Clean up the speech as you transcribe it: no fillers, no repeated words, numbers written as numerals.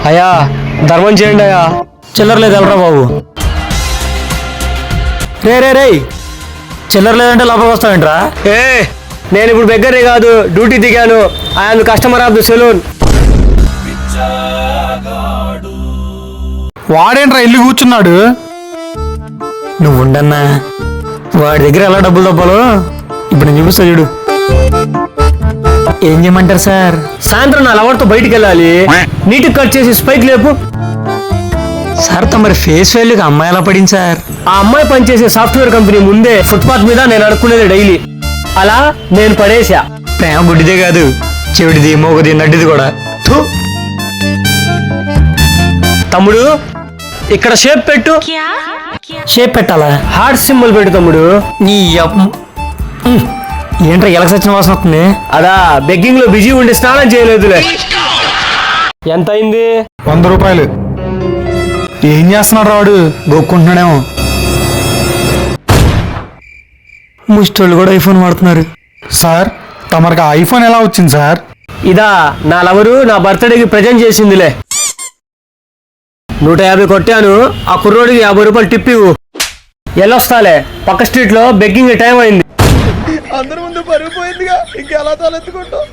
అయ్యా ధర్మం చేయండి అయ్యా. చిల్లర లేదు వెళ్ళరా బాబు. రే చిల్లర లేదంటే లోపలికి వస్తావేంట్రా? ఏ నేను ఇప్పుడు బెగ్గరే కాదు, డ్యూటీ దిగాను. I'm customer of the saloon. వాడేంట్రా ఇల్లు కూర్చున్నాడు? నువ్వు ఉండన్నా, వాడి దగ్గర ఎలా డబ్బులు దబ్బాలో ఇప్పుడు నేను చూపిస్తా చూడు. ఏం చేయమంటారు సార్? సాయంత్రం నా లవర్తో బయటికి వెళ్ళాలి. నీటికి కట్ చేసి స్పైక్ లేపు. సార్ తమరి ఫేస్ వాల్యూకి అమ్మాయి ఎలా పడింది సార్? ఆ అమ్మాయి పనిచేసే సాఫ్ట్వేర్ కంపెనీ ముందే ఫుట్పాత్ మీద నేను అడుక్కునేది డైలీ. అలా నేను పడేసా. ప్రేమ గుడ్డిదే కాదు, చెవిటిది మోగది నడ్డిది కూడా. థు. తమ్ముడు ఇక్కడ షేప్ పెట్టు. షేప్ పెట్టాలా? హార్ట్ సింబల్ పెట్టు తమ్ముడు. నీ ఏంట్రా ఎలక సచ్చిన వాసన వస్తుంది? అదా బెగ్గింగ్ లో బిజీ ఉండి స్నానం చేయలేదులే. ఎంత అయింది? 100 రూపాయలు. ఏం చేస్తున్నాడు వాడు? గోక్కుంటున్నాడేమో. ముష్టోళ్ళు కూడా ఐఫోన్ వాడుతున్నారు. సార్ తమరికి ఐఫోన్ ఎలా వచ్చింది సార్? ఇదా నా లవరు నా బర్త్డేకి ప్రజెంట్ చేసిందిలే. 150 కొట్టాను. ఆ కుర్రోడికి 50 రూపాయలు టిప్ ఇవ్వు. ఎల్లొస్తాలే, పక్క స్ట్రీట్ లో బెగ్గింగ్ టైం అయింది. అందరి ముందు పరిగిపోయిందిగా, ఇంకెలా తలెత్తుకుంటావు?